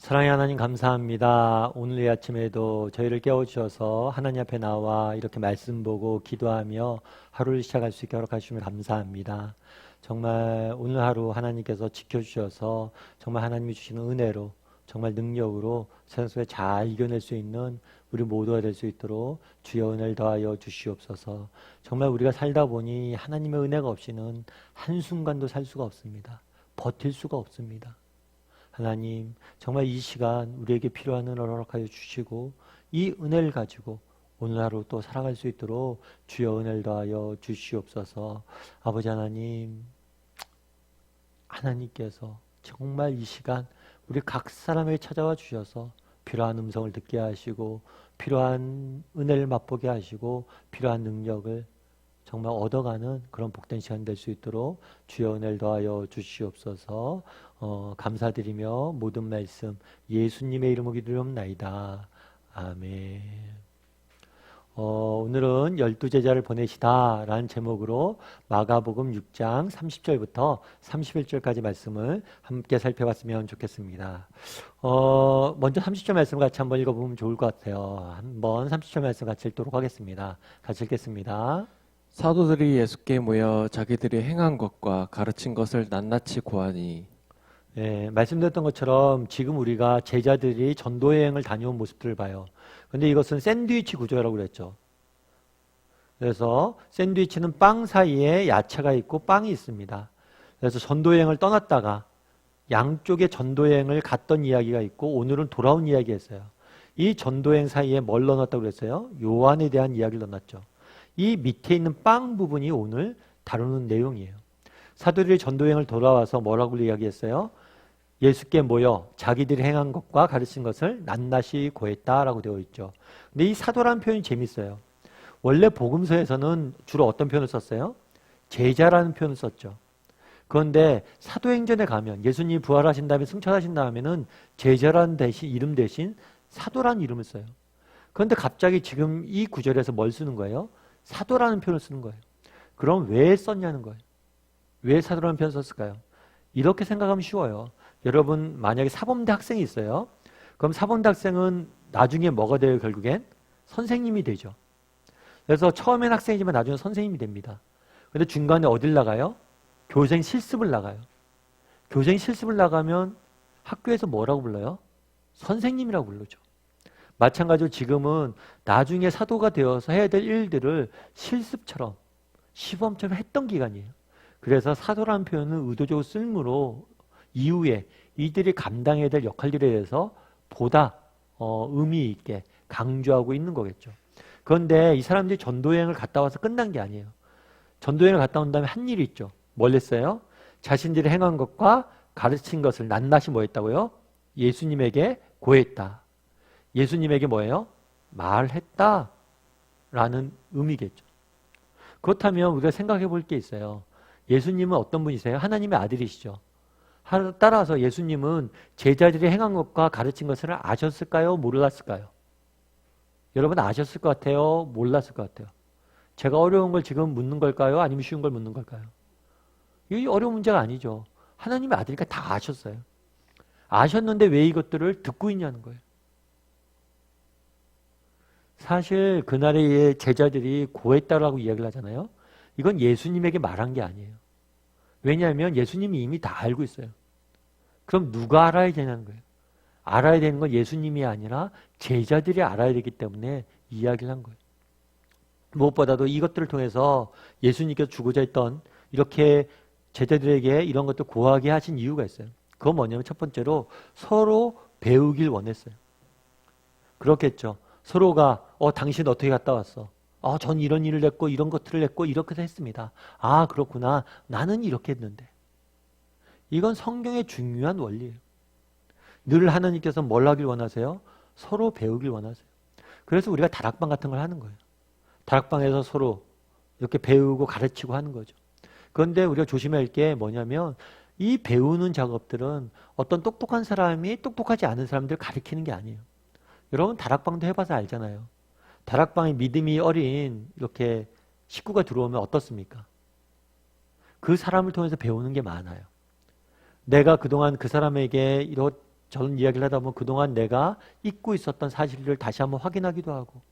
사랑의 하나님 감사합니다. 오늘 이 아침에도 저희를 깨워주셔서 하나님 앞에 나와 이렇게 말씀 보고 기도하며 하루를 시작할 수 있게 허락하시면 감사합니다. 정말 오늘 하루 하나님께서 지켜주셔서 정말 하나님이 주시는 은혜로 정말 능력으로 세상 속에 잘 이겨낼 수 있는 우리 모두가 될 수 있도록 주여 은혜를 더하여 주시옵소서. 정말 우리가 살다 보니 하나님의 은혜가 없이는 한순간도 살 수가 없습니다. 버틸 수가 없습니다. 하나님, 정말 이 시간 우리에게 필요한 은혜를 허락하여 주시고 이 은혜를 가지고 오늘 하루 또 살아갈 수 있도록 주여 은혜를 더하여 주시옵소서. 아버지 하나님, 하나님께서 정말 이 시간 우리 각 사람에게 찾아와 주셔서 필요한 음성을 듣게 하시고 필요한 은혜를 맛보게 하시고 필요한 능력을 정말 얻어가는 그런 복된 시간 될 수 있도록 주여 은혜를 더하여 주시옵소서. 감사드리며 모든 말씀 예수님의 이름으로 기도하옵나이다. 아멘. 오늘은 12제자를 보내시다 라는 제목으로 마가복음 6장 30절부터 31절까지 말씀을 함께 살펴봤으면 좋겠습니다. 먼저 30절 말씀 같이 한번 읽어보면 좋을 것 같아요. 한번 30절 말씀 같이 읽도록 하겠습니다. 같이 읽겠습니다. 사도들이 예수께 모여 자기들이 행한 것과 가르친 것을 낱낱이 고하니. 예, 말씀드렸던 것처럼 지금 우리가 제자들이 전도여행을 다녀온 모습들을 봐요. 근데 이것은 샌드위치 구조라고 그랬죠. 그래서 샌드위치는 빵 사이에 야채가 있고 빵이 있습니다. 그래서 전도여행을 떠났다가 양쪽에 전도여행을 갔던 이야기가 있고 오늘은 돌아온 이야기였어요. 이 전도여행 사이에 뭘 넣어놨다고 그랬어요? 요한에 대한 이야기를 넣어놨죠. 이 밑에 있는 빵 부분이 오늘 다루는 내용이에요. 사도들이 전도여행을 돌아와서 뭐라고 이야기했어요? 예수께 모여 자기들이 행한 것과 가르친 것을 낱낱이 고했다라고 되어 있죠. 근데 이 사도라는 표현이 재밌어요. 원래 복음서에서는 주로 어떤 표현을 썼어요? 제자라는 표현을 썼죠. 그런데 사도행전에 가면 예수님이 부활하신 다음에 승천하신 다음에는 제자라는 이름 대신 사도라는 이름을 써요. 그런데 갑자기 지금 이 구절에서 뭘 쓰는 거예요? 사도라는 표현을 쓰는 거예요. 그럼 왜 썼냐는 거예요. 왜 사도라는 표현을 썼을까요? 이렇게 생각하면 쉬워요. 여러분 만약에 사범대 학생이 있어요. 그럼 사범대 학생은 나중에 뭐가 돼요? 결국엔 선생님이 되죠. 그래서 처음엔 학생이지만 나중에 선생님이 됩니다. 근데 중간에 어딜 나가요? 교생 실습을 나가요. 교생 실습을 나가면 학교에서 뭐라고 불러요? 선생님이라고 부르죠. 마찬가지로 지금은 나중에 사도가 되어서 해야 될 일들을 실습처럼 시범처럼 했던 기간이에요. 그래서 사도라는 표현은 의도적으로 쓸므로 이후에 이들이 감당해야 될 역할들에 대해서 보다 의미 있게 강조하고 있는 거겠죠. 그런데 이 사람들이 전도여행을 갔다 와서 끝난 게 아니에요. 전도여행을 갔다 온 다음에 한 일이 있죠. 뭘 했어요? 자신들이 행한 것과 가르친 것을 낱낱이 뭐 했다고요? 예수님에게 고했다. 예수님에게 뭐예요? 말했다 라는 의미겠죠. 그렇다면 우리가 생각해 볼 게 있어요. 예수님은 어떤 분이세요? 하나님의 아들이시죠. 따라서 예수님은 제자들이 행한 것과 가르친 것을 아셨을까요? 몰랐을까요? 여러분 아셨을 것 같아요? 몰랐을 것 같아요? 제가 어려운 걸 지금 묻는 걸까요? 아니면 쉬운 걸 묻는 걸까요? 이 어려운 문제가 아니죠. 하나님의 아들이니까 다 아셨어요. 아셨는데 왜 이것들을 듣고 있냐는 거예요. 사실 그날의 제자들이 고했다라고 이야기를 하잖아요. 이건 예수님에게 말한 게 아니에요. 왜냐하면 예수님이 이미 다 알고 있어요. 그럼 누가 알아야 되냐는 거예요. 알아야 되는 건 예수님이 아니라 제자들이 알아야 되기 때문에 이야기를 한 거예요. 무엇보다도 이것들을 통해서 예수님께서 주고자 했던 이렇게 제자들에게 이런 것들 고하게 하신 이유가 있어요. 그건 뭐냐면 첫 번째로 서로 배우길 원했어요. 그렇겠죠. 서로가 당신 어떻게 갔다 왔어? 전 이런 일을 했고 이런 것들을 했고 이렇게 했습니다. 아 그렇구나. 나는 이렇게 했는데. 이건 성경의 중요한 원리예요. 늘 하나님께서 뭘 하길 원하세요? 서로 배우길 원하세요. 그래서 우리가 다락방 같은 걸 하는 거예요. 다락방에서 서로 이렇게 배우고 가르치고 하는 거죠. 그런데 우리가 조심해야 할 게 뭐냐면 이 배우는 작업들은 어떤 똑똑한 사람이 똑똑하지 않은 사람들을 가르치는 게 아니에요. 여러분 다락방도 해봐서 알잖아요. 다락방에 믿음이 어린 이렇게 식구가 들어오면 어떻습니까? 그 사람을 통해서 배우는 게 많아요. 내가 그동안 그 사람에게 저는 이야기를 하다 보면 그동안 내가 잊고 있었던 사실을 다시 한번 확인하기도 하고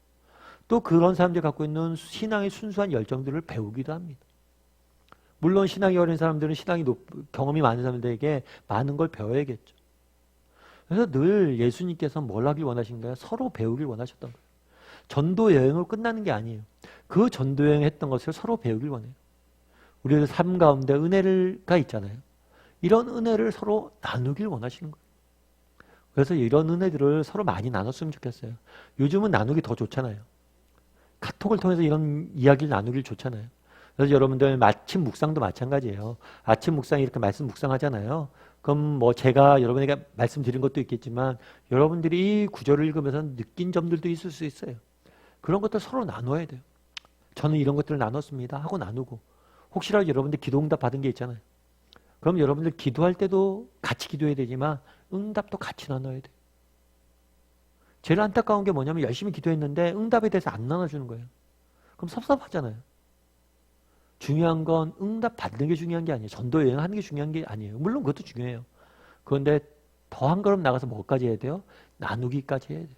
또 그런 사람들이 갖고 있는 신앙의 순수한 열정들을 배우기도 합니다. 물론 신앙이 어린 사람들은 경험이 많은 사람들에게 많은 걸 배워야겠죠. 그래서 늘 예수님께서 뭘 하길 원하신가요? 서로 배우길 원하셨던 거예요. 전도 여행으로 끝나는 게 아니에요. 그 전도 여행 했던 것을 서로 배우길 원해요. 우리의 삶 가운데 은혜가 있잖아요. 이런 은혜를 서로 나누길 원하시는 거예요. 그래서 이런 은혜들을 서로 많이 나눴으면 좋겠어요. 요즘은 나누기 더 좋잖아요. 카톡을 통해서 이런 이야기를 나누길 좋잖아요. 그래서 여러분들 아침 묵상도 마찬가지예요. 아침 묵상 이렇게 말씀 묵상하잖아요. 그럼 뭐 제가 여러분에게 말씀드린 것도 있겠지만 여러분들이 이 구절을 읽으면서 느낀 점들도 있을 수 있어요. 그런 것들 서로 나눠야 돼요. 저는 이런 것들을 나눴습니다 하고 나누고 혹시라도 여러분들 기도응답 받은 게 있잖아요. 그럼 여러분들 기도할 때도 같이 기도해야 되지만 응답도 같이 나눠야 돼요. 제일 안타까운 게 뭐냐면 열심히 기도했는데 응답에 대해서 안 나눠주는 거예요. 그럼 섭섭하잖아요. 중요한 건 응답 받는 게 중요한 게 아니에요. 전도 여행하는 게 중요한 게 아니에요. 물론 그것도 중요해요. 그런데 더 한 걸음 나가서 뭐까지 해야 돼요? 나누기까지 해야 돼요.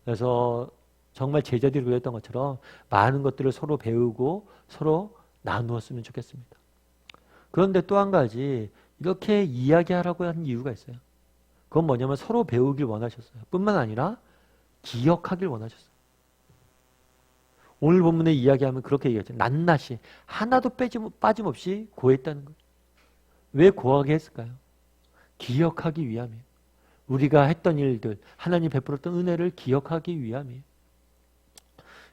그래서 정말 제자들이 그랬던 것처럼 많은 것들을 서로 배우고 서로 나누었으면 좋겠습니다. 그런데 또 한 가지 이렇게 이야기하라고 하는 이유가 있어요. 그건 뭐냐면 서로 배우길 원하셨어요. 뿐만 아니라 기억하길 원하셨어요. 오늘 본문에 이야기하면 그렇게 얘기하죠. 낱낱이 하나도 빠짐없이 고했다는 거예요. 왜 고하게 했을까요? 기억하기 위함이에요. 우리가 했던 일들, 하나님 베풀었던 은혜를 기억하기 위함이에요.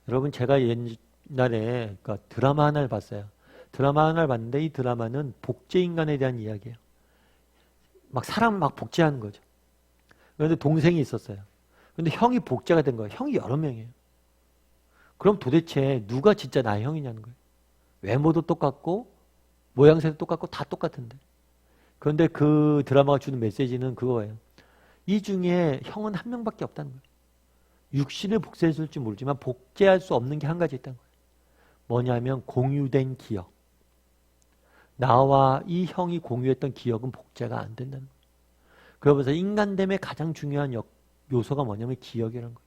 여러분 제가 옛날에 드라마 하나를 봤어요. 드라마 하나를 봤는데 이 드라마는 복제인간에 대한 이야기예요. 막 사람 막 복제하는 거죠. 그런데 동생이 있었어요. 근데 형이 복제가 된 거예요. 형이 여러 명이에요. 그럼 도대체 누가 진짜 나의 형이냐는 거예요. 외모도 똑같고 모양새도 똑같고 다 똑같은데. 그런데 그 드라마가 주는 메시지는 그거예요. 이 중에 형은 한 명밖에 없다는 거예요. 육신을 복제했을지 모르지만 복제할 수 없는 게 한 가지 있다는 거예요. 뭐냐면 공유된 기억. 나와 이 형이 공유했던 기억은 복제가 안 된다는 거예요. 그러면서 인간됨의 가장 중요한 요소가 뭐냐면 기억이라는 거예요.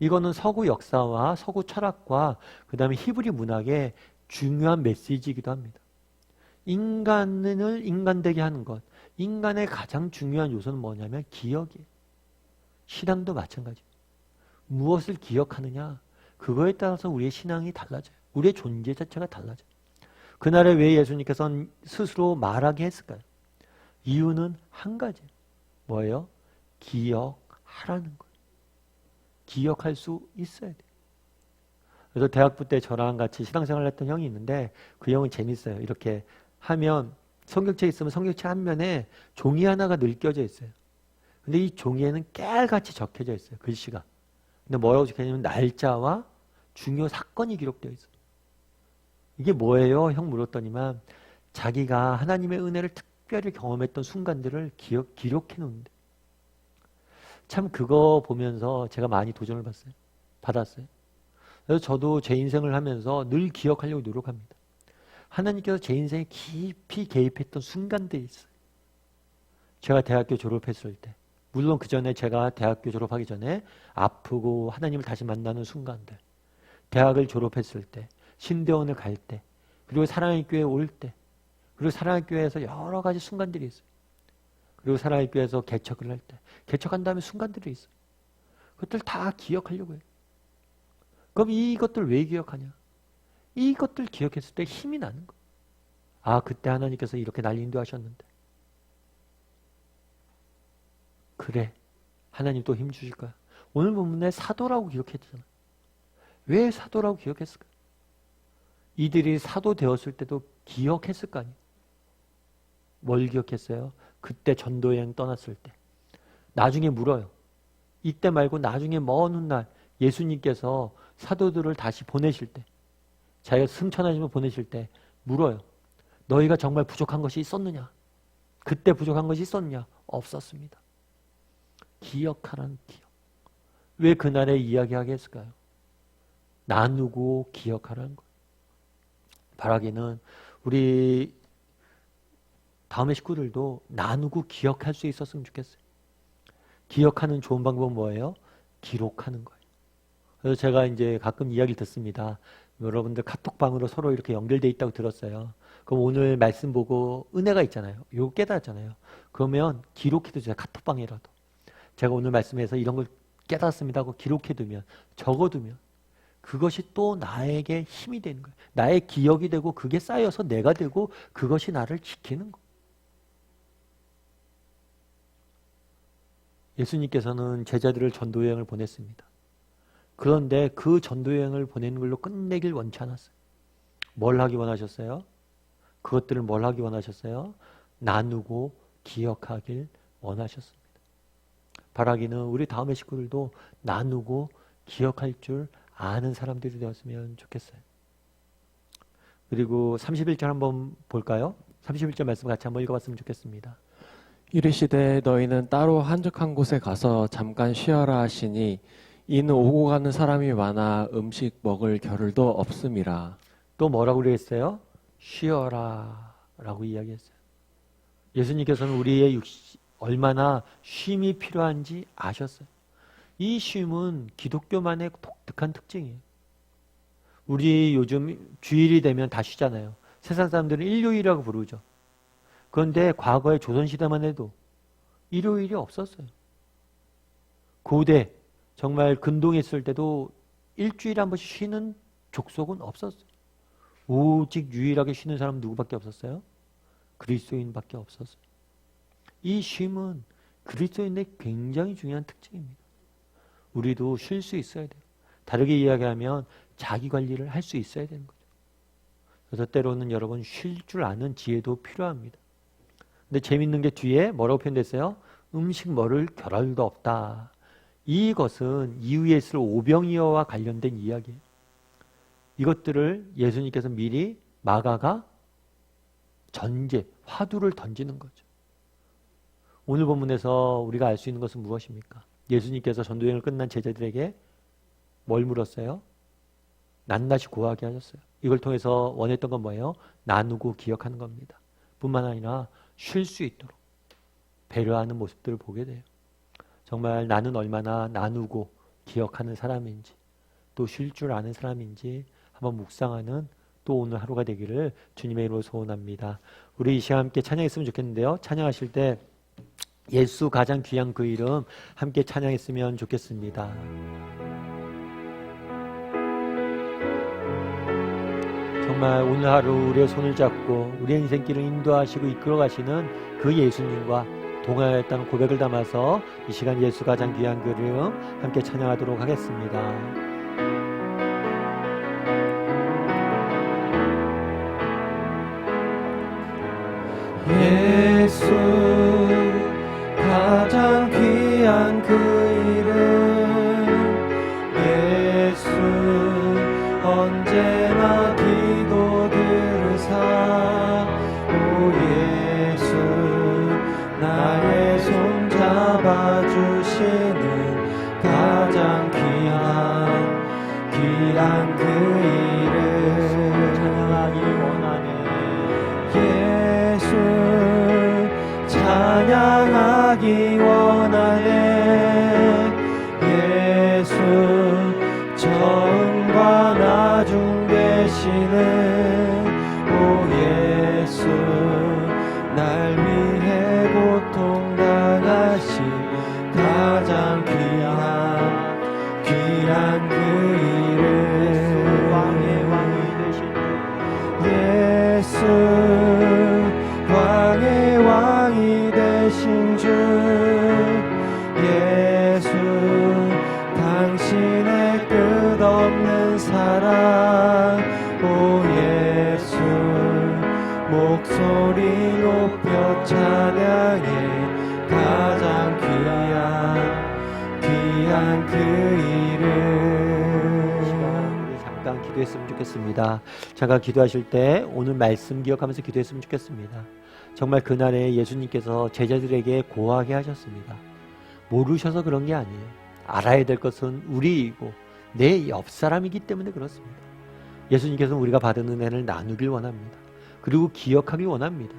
이거는 서구 역사와 서구 철학과 그 다음에 히브리 문학의 중요한 메시지이기도 합니다. 인간을 인간되게 하는 것, 인간의 가장 중요한 요소는 뭐냐면 기억이에요. 신앙도 마찬가지예요. 무엇을 기억하느냐, 그거에 따라서 우리의 신앙이 달라져요. 우리의 존재 자체가 달라져요. 그날에 왜 예수님께서는 스스로 말하게 했을까요? 이유는 한 가지예요. 뭐예요? 기억하라는 거예요. 기억할 수 있어야 돼요. 그래서 대학부 때 저랑 같이 신앙생활을 했던 형이 있는데 그 형은 재밌어요. 이렇게 하면 성경책 있으면 성경책 한 면에 종이 하나가 늘 껴져 있어요. 근데 이 종이에는 깨알같이 적혀져 있어요. 글씨가. 근데 뭐라고 적혀있냐면 날짜와 중요 사건이 기록되어 있어요. 이게 뭐예요? 형 물었더니만 자기가 하나님의 은혜를 특별히 경험했던 순간들을 기록해 놓는데 참 그거 보면서 제가 많이 도전을 받았어요. 그래서 저도 제 인생을 하면서 늘 기억하려고 노력합니다. 하나님께서 제 인생에 깊이 개입했던 순간들이 있어요. 제가 대학교 졸업했을 때, 물론 그 전에 제가 대학교 졸업하기 전에 아프고 하나님을 다시 만나는 순간들, 대학을 졸업했을 때, 신대원을 갈 때, 그리고 사랑의 교회에 올 때, 그리고 사랑의 교회에서 여러 가지 순간들이 있어요. 그리고 사랑의 교회에서 개척을 할 때, 개척한 다음에 순간들이 있어요. 그것들 다 기억하려고 해요. 그럼 이것들 왜 기억하냐? 이것들 기억했을 때 힘이 나는 거예요. 아, 그때 하나님께서 이렇게 날 인도하셨는데. 그래, 하나님 또 힘 주실 거야. 오늘 본문에 사도라고 기억했잖아요. 왜 사도라고 기억했을까요? 이들이 사도 되었을 때도 기억했을 거 아니에요. 뭘 기억했어요? 그때 전도여행 떠났을 때. 나중에 물어요. 이때 말고 나중에 먼 훗날 예수님께서 사도들을 다시 보내실 때, 자기가 승천하시면 보내실 때 물어요. 너희가 정말 부족한 것이 있었느냐? 그때 부족한 것이 있었느냐? 없었습니다. 기억하라는 기억. 왜 그날에 이야기하게 했을까요? 나누고 기억하라는 거예요. 바라기는 우리 다음의 식구들도 나누고 기억할 수 있었으면 좋겠어요. 기억하는 좋은 방법은 뭐예요? 기록하는 거예요. 그래서 제가 이제 가끔 이야기를 듣습니다. 여러분들 카톡방으로 서로 이렇게 연결돼 있다고 들었어요. 그럼 오늘 말씀 보고 은혜가 있잖아요. 요거 깨달았잖아요. 그러면 기록해두세요. 카톡방이라도. 제가 오늘 말씀에서 이런 걸 깨달았습니다 하고 기록해두면, 적어두면 그것이 또 나에게 힘이 되는 거예요. 나의 기억이 되고 그게 쌓여서 내가 되고 그것이 나를 지키는 거예요. 예수님께서는 제자들을 전도여행을 보냈습니다. 그런데 그 전도여행을 보내는 걸로 끝내길 원치 않았어요. 뭘 하기 원하셨어요? 그것들을 뭘 하기 원하셨어요? 나누고 기억하길 원하셨습니다. 바라기는 우리 다음의 식구들도 나누고 기억할 줄 아는 사람들이 되었으면 좋겠어요. 그리고 31절 한번 볼까요? 31절 말씀 같이 한번 읽어봤으면 좋겠습니다. 이르시되 너희는 따로 한적한 곳에 가서 잠깐 쉬어라 하시니 이는 오고 가는 사람이 많아 음식 먹을 겨를도 없음이라. 또 뭐라고 그랬어요? 쉬어라 라고 이야기했어요. 예수님께서는 우리의 얼마나 쉼이 필요한지 아셨어요. 이 쉼은 기독교만의 독특한 특징이에요. 우리 요즘 주일이 되면 다 쉬잖아요. 세상 사람들은 일요일이라고 부르죠. 그런데 과거의 조선시대만 해도 일요일이 없었어요. 고대 정말 근동에 있을 때도 일주일에 한 번씩 쉬는 족속은 없었어요. 오직 유일하게 쉬는 사람은 누구밖에 없었어요? 그리스도인밖에 없었어요. 이 쉼은 그리스도인의 굉장히 중요한 특징입니다. 우리도 쉴 수 있어야 돼요. 다르게 이야기하면 자기 관리를 할 수 있어야 되는 거죠. 그래서 때로는 여러분 쉴 줄 아는 지혜도 필요합니다. 근데 재밌는 게 뒤에 뭐라고 표현됐어요? 음식 먹을 겨를도 없다. 이것은 이후에 있을 오병이어와 관련된 이야기예요. 이것들을 예수님께서 미리 마가가 전제, 화두를 던지는 거죠. 오늘 본문에서 우리가 알 수 있는 것은 무엇입니까? 예수님께서 전도여행을 끝난 제자들에게 뭘 물었어요? 낱낱이 고하게 하셨어요. 이걸 통해서 원했던 건 뭐예요? 나누고 기억하는 겁니다. 뿐만 아니라 쉴 수 있도록 배려하는 모습들을 보게 돼요. 정말 나는 얼마나 나누고 기억하는 사람인지, 또 쉴 줄 아는 사람인지 한번 묵상하는 또 오늘 하루가 되기를 주님의 이름으로 소원합니다. 우리 이 시간 함께 찬양했으면 좋겠는데요. 찬양하실 때 예수 가장 귀한 그 이름 함께 찬양했으면 좋겠습니다. 정말 오늘 하루 우리의 손을 잡고 우리의 인생길을 인도하시고 이끌어 가시는 그 예수님과 동행하였다는 고백을 담아서 이 시간 예수 가장 귀한 그 이름 함께 찬양하도록 하겠습니다. 예수 가장 귀한 그 이름 예수 언제나 기도 들으사 오 예수 나의 손 잡아주시는 가장 귀한 그 이름 찬양하기 원하네. 예수 찬양하기 원하네 예수 처음과 나중 되시는 오 예수 날 위해 고통당하신 가장 귀한 그 이름 왕의 왕이 되신 예수 왕의 왕이 되신 주 예수 당신의 끝없는 사랑 오 예수 목소리 높여 찬양해 가장 귀한 그 이름 우리 잠깐 기도했으면 좋겠습니다. 잠깐 기도하실 때 오늘 말씀 기억하면서 기도했으면 좋겠습니다. 정말 그날에 예수님께서 제자들에게 고하게 하셨습니다. 모르셔서 그런 게 아니에요. 알아야 될 것은 우리이고 내 옆사람이기 때문에 그렇습니다. 예수님께서는 우리가 받은 은혜를 나누길 원합니다. 그리고 기억하기 원합니다.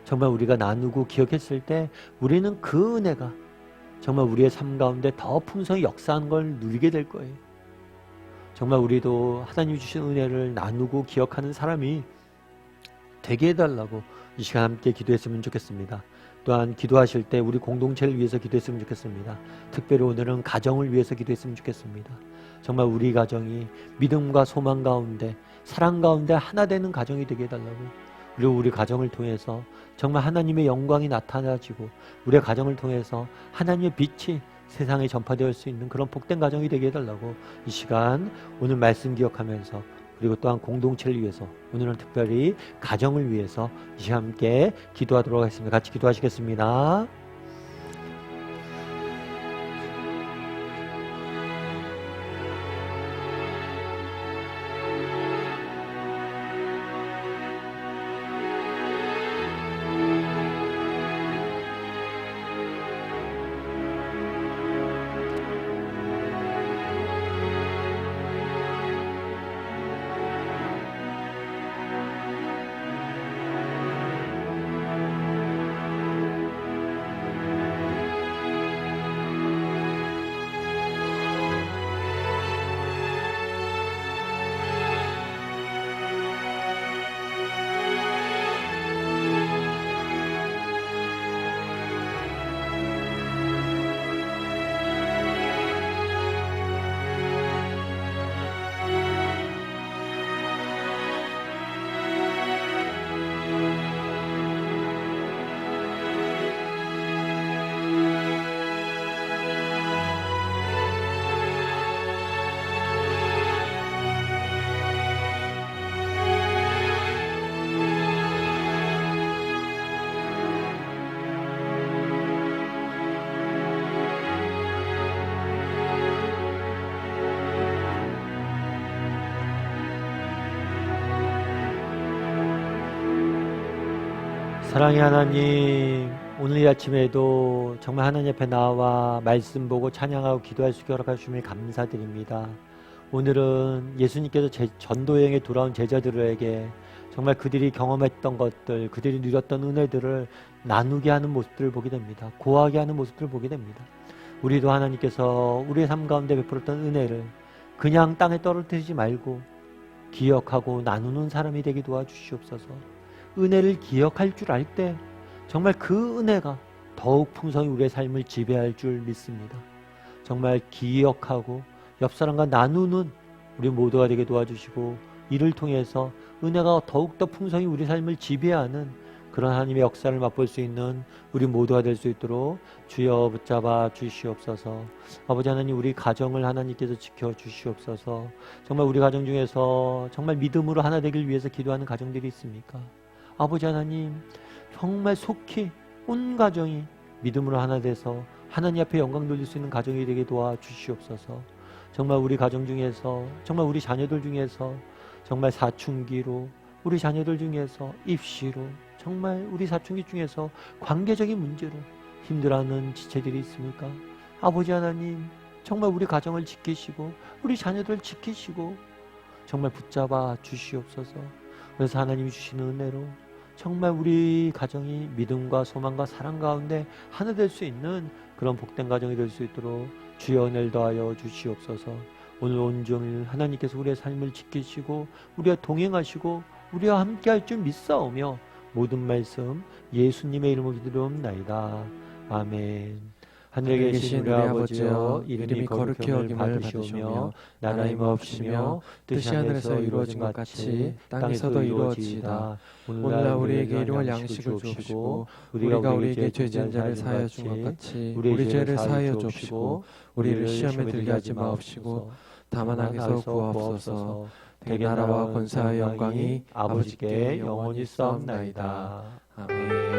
정말 우리가 나누고 기억했을 때 우리는 그 은혜가 정말 우리의 삶 가운데 더 풍성히 역사하는 걸 누리게 될 거예요. 정말 우리도 하나님이 주신 은혜를 나누고 기억하는 사람이 되게 해달라고 이 시간 함께 기도했으면 좋겠습니다. 또한 기도하실 때 우리 공동체를 위해서 기도했으면 좋겠습니다. 특별히 오늘은 가정을 위해서 기도했으면 좋겠습니다. 정말 우리 가정이 믿음과 소망 가운데 사랑 가운데 하나 되는 가정이 되게 해달라고, 그리고 우리 가정을 통해서 정말 하나님의 영광이 나타나지고 우리의 가정을 통해서 하나님의 빛이 세상에 전파되어 수 있는 그런 복된 가정이 되게 해달라고 이 시간 오늘 말씀 기억하면서, 그리고 또한 공동체를 위해서, 오늘은 특별히 가정을 위해서 이 시간 함께 기도하도록 하겠습니다. 같이 기도하시겠습니다. 사랑의 하나님, 오늘 이 아침에도 정말 하나님 앞에 나와 말씀 보고 찬양하고 기도할 수 있게 허락하심을 감사드립니다. 오늘은 예수님께서 전도여행에 돌아온 제자들에게 정말 그들이 경험했던 것들, 그들이 누렸던 은혜들을 나누게 하는 모습들을 보게 됩니다. 고하게 하는 모습들을 보게 됩니다. 우리도 하나님께서 우리의 삶 가운데 베풀었던 은혜를 그냥 땅에 떨어뜨리지 말고 기억하고 나누는 사람이 되게 도와주시옵소서. 은혜를 기억할 줄 알 때 정말 그 은혜가 더욱 풍성히 우리의 삶을 지배할 줄 믿습니다. 정말 기억하고 옆 사람과 나누는 우리 모두가 되게 도와주시고, 이를 통해서 은혜가 더욱더 풍성히 우리 삶을 지배하는 그런 하나님의 역사를 맛볼 수 있는 우리 모두가 될 수 있도록 주여 붙잡아 주시옵소서. 아버지 하나님, 우리 가정을 하나님께서 지켜주시옵소서. 정말 우리 가정 중에서 정말 믿음으로 하나 되길 위해서 기도하는 가정들이 있습니까? 아버지 하나님, 정말 속히 온 가정이 믿음으로 하나 돼서 하나님 앞에 영광 돌릴 수 있는 가정이 되게 도와주시옵소서. 정말 우리 가정 중에서, 정말 우리 자녀들 중에서 정말 사춘기로, 우리 자녀들 중에서 입시로, 정말 우리 사춘기 중에서 관계적인 문제로 힘들어하는 지체들이 있습니까? 아버지 하나님, 정말 우리 가정을 지키시고 우리 자녀들을 지키시고 정말 붙잡아 주시옵소서. 그래서 하나님이 주시는 은혜로 정말 우리 가정이 믿음과 소망과 사랑 가운데 하나 될 수 있는 그런 복된 가정이 될 수 있도록 주여 은혜를 더하여 주시옵소서. 오늘 온종일 하나님께서 우리의 삶을 지키시고 우리와 동행하시고 우리와 함께 할 줄 믿사오며 모든 말씀 예수님의 이름으로 기도하옵나이다. 아멘. 하늘에 계신 우리 아버지여, 이름이 거룩히 여김을 받으시오며 나라의 마옵시며 뜻이 하늘에서 이루어진 것 같이 땅에서도 이루어지이다. 오늘날 우리에게 일용할 양식을 주옵시고 우리가 우리에게 죄진 자를 사하여 준 것 같이 우리 죄를 사하여 주옵시고 우리를 시험에 들게 하지 마옵시고 다만 악에서 구하옵소서. 내 나라와 권세와 영광이 아버지께 영원히 있사옵나이다. 아멘.